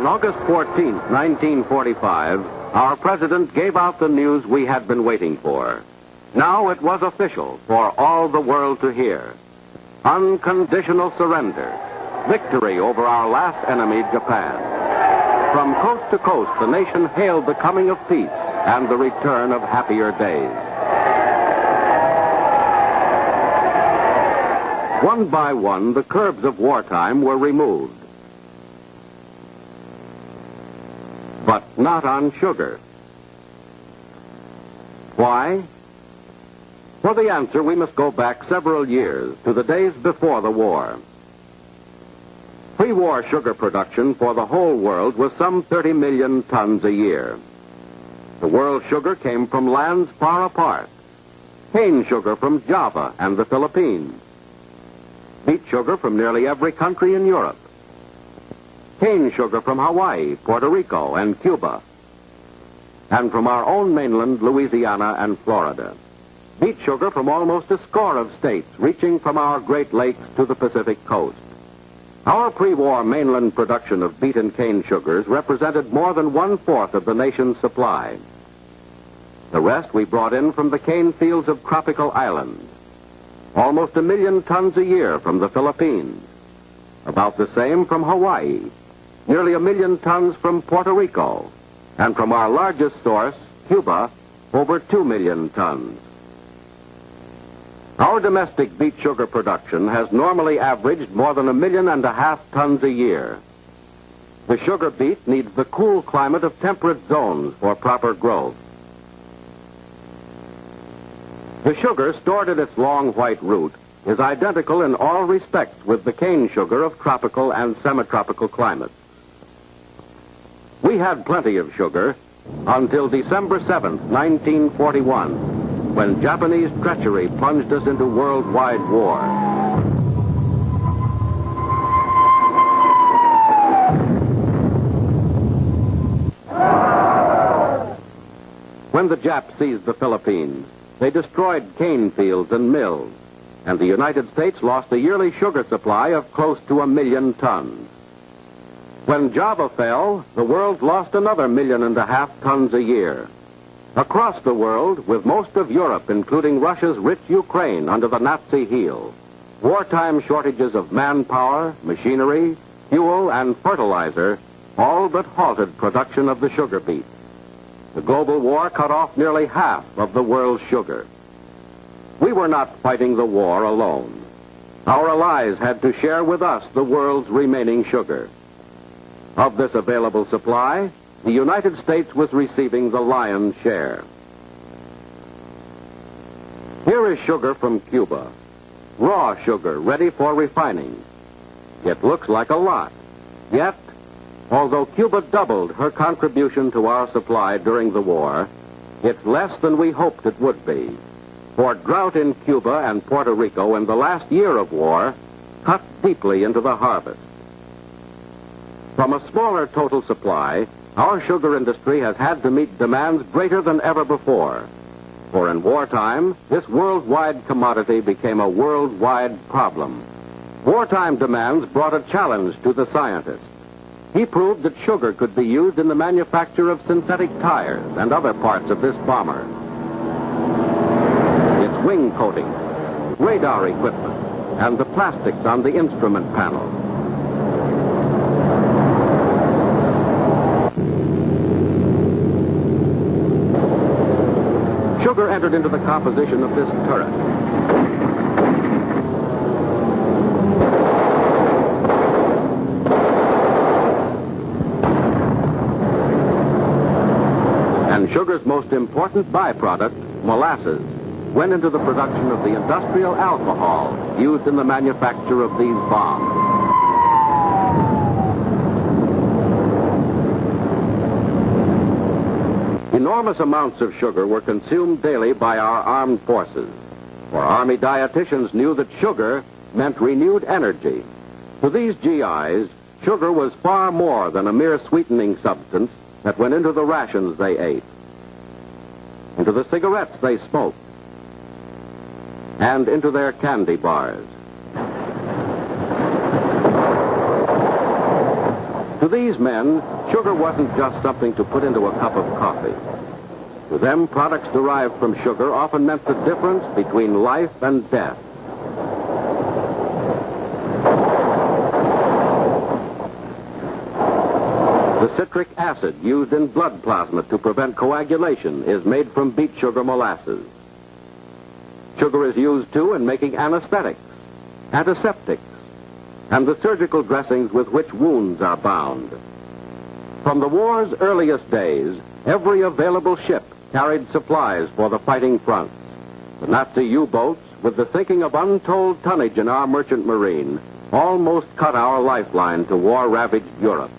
On August 14, 1945, our president gave out the news we had been waiting for. Now it was official for all the world to hear. Unconditional surrender. Victory over our last enemy, Japan. From coast to coast, the nation hailed the coming of peace and the return of happier days. One by one, the curbs of wartime were removed. But not on sugar. Why? For the answer, we must go back several years to the days before the war. Pre-war sugar production for the whole world was some 30 million tons a year. The world's sugar came from lands far apart. Cane sugar from Java and the Philippines. Beet sugar from nearly every country in Europe. Cane sugar from Hawaii, Puerto Rico, and Cuba. And from our own mainland, Louisiana and Florida. Beet sugar from almost a score of states, reaching from our Great Lakes to the Pacific coast. Our pre-war mainland production of beet and cane sugars represented more than 1/4 of the nation's supply. The rest we brought in from the cane fields of tropical islands. Almost 1 million tons a year from the Philippines. About the same from Hawaii. Nearly 1 million tons from Puerto Rico. And from our largest source, Cuba, over 2 million tons. Our domestic beet sugar production has normally averaged more than 1.5 million tons a year. The sugar beet needs the cool climate of temperate zones for proper growth. The sugar stored in its long white root is identical in all respects with the cane sugar of tropical and semi-tropical climates. We had plenty of sugar until December 7th, 1941, when Japanese treachery plunged us into worldwide war. When the Japs seized the Philippines, they destroyed cane fields and mills, and the United States lost a yearly sugar supply of close to 1 million tons. When Java fell, the world lost another 1.5 million tons a year. Across the world, with most of Europe, including Russia's rich Ukraine, under the Nazi heel, wartime shortages of manpower, machinery, fuel, and fertilizer all but halted production of the sugar beet. The global war cut off nearly half of the world's sugar. We were not fighting the war alone. Our allies had to share with us the world's remaining sugar. Of this available supply, the United States was receiving the lion's share. Here is sugar from Cuba. Raw sugar ready for refining. It looks like a lot. Yet, although Cuba doubled her contribution to our supply during the war, it's less than we hoped it would be. For drought in Cuba and Puerto Rico in the last year of war cut deeply into the harvest. From a smaller total supply, our sugar industry has had to meet demands greater than ever before. For in wartime, this worldwide commodity became a worldwide problem. Wartime demands brought a challenge to the scientist. He proved that sugar could be used in the manufacture of synthetic tires and other parts of this bomber. Its wing coating, radar equipment, and the plastics on the instrument panel. Sugar entered into the composition of this turret. And sugar's most important byproduct, molasses, went into the production of the industrial alcohol used in the manufacture of these bombs. Enormous amounts of sugar were consumed daily by our armed forces, for Army dietitians knew that sugar meant renewed energy. To these GIs, sugar was far more than a mere sweetening substance that went into the rations they ate, into the cigarettes they smoked, and into their candy bars. To these men, sugar wasn't just something to put into a cup of coffee. To them, products derived from sugar often meant the difference between life and death. The citric acid used in blood plasma to prevent coagulation is made from beet sugar molasses. Sugar is used, too, in making anesthetics, antiseptics, and the surgical dressings with which wounds are bound. From the war's earliest days, every available ship carried supplies for the fighting fronts. The Nazi U-boats, with the sinking of untold tonnage in our merchant marine, almost cut our lifeline to war-ravaged Europe.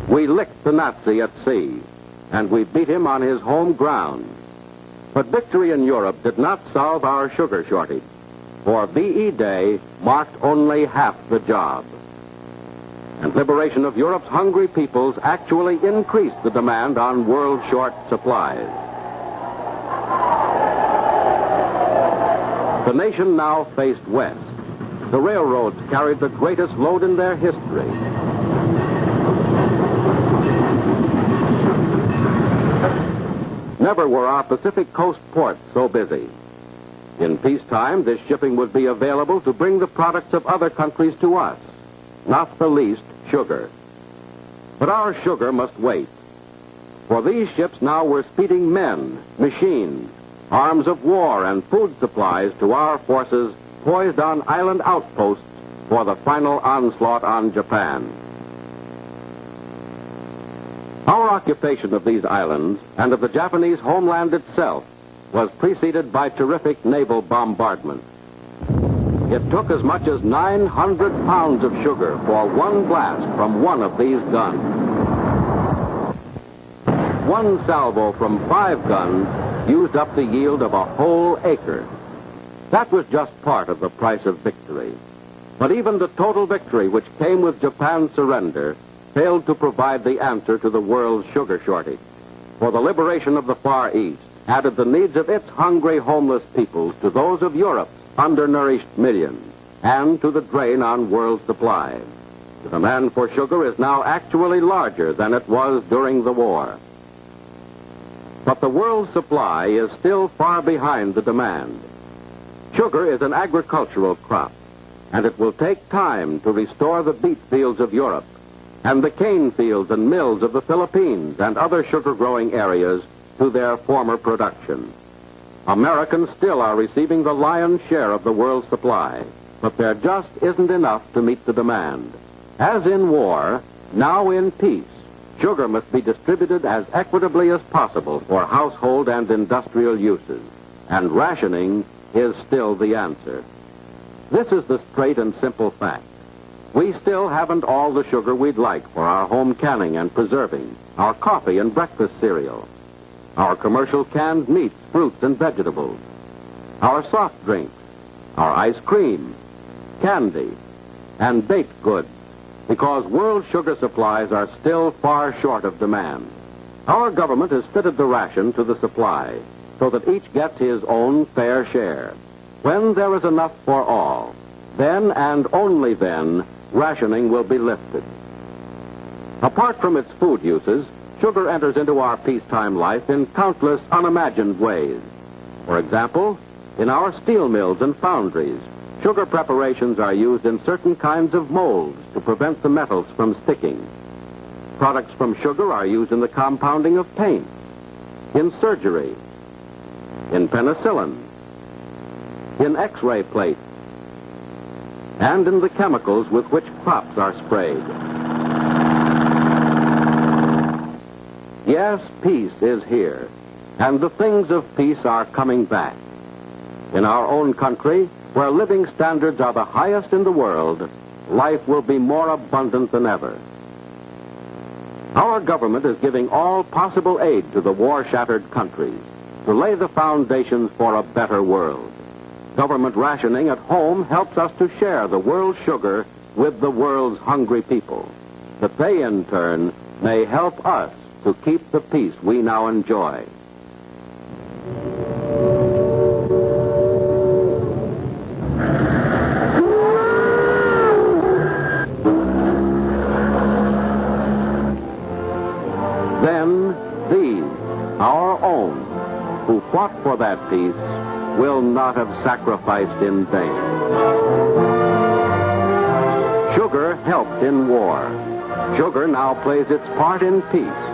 We licked the Nazi at sea, and we beat him on his home ground. But victory in Europe did not solve our sugar shortage, for VE Day marked only half the job. And liberation of Europe's hungry peoples actually increased the demand on world short supplies. The nation now faced west. The railroads carried the greatest load in their history. Never were our Pacific Coast ports so busy. In peacetime, this shipping would be available to bring the products of other countries to us, not the least sugar. But our sugar must wait. For these ships now were speeding men, machines, arms of war, and food supplies to our forces poised on island outposts for the final onslaught on Japan. Our occupation of these islands and of the Japanese homeland itself was preceded by terrific naval bombardment. It took as much as 900 pounds of sugar for one blast from one of these guns. One salvo from 5 guns used up the yield of a whole acre. That was just part of the price of victory. But even the total victory which came with Japan's surrender failed to provide the answer to the world's sugar shortage. For the liberation of the Far East added the needs of its hungry, homeless peoples to those of Europe's undernourished millions, and to the drain on world supply. The demand for sugar is now actually larger than it was during the war. But the world's supply is still far behind the demand. Sugar is an agricultural crop, and it will take time to restore the beet fields of Europe and the cane fields and mills of the Philippines and other sugar-growing areas to their former production. Americans still are receiving the lion's share of the world's supply, but there just isn't enough to meet the demand. As in war, now in peace, sugar must be distributed as equitably as possible for household and industrial uses, and rationing is still the answer. This is the straight and simple fact. We still haven't all the sugar we'd like for our home canning and preserving, our coffee and breakfast cereal, our commercial canned meats, fruits, and vegetables, our soft drinks, our ice cream, candy, and baked goods, because world sugar supplies are still far short of demand. Our government has fitted the ration to the supply so that each gets his own fair share. When there is enough for all, then and only then, rationing will be lifted. Apart from its food uses, sugar enters into our peacetime life in countless unimagined ways. For example, in our steel mills and foundries, sugar preparations are used in certain kinds of molds to prevent the metals from sticking. Products from sugar are used in the compounding of paint, in surgery, in penicillin, in X-ray plates, and in the chemicals with which crops are sprayed. Yes, peace is here, and the things of peace are coming back. In our own country, where living standards are the highest in the world, life will be more abundant than ever. Our government is giving all possible aid to the war-shattered countries to lay the foundations for a better world. Government rationing at home helps us to share the world's sugar with the world's hungry people, that they in turn may help us to keep the peace we now enjoy. fought for that peace will not have sacrificed in vain. Sugar helped in war. Sugar now plays its part in peace.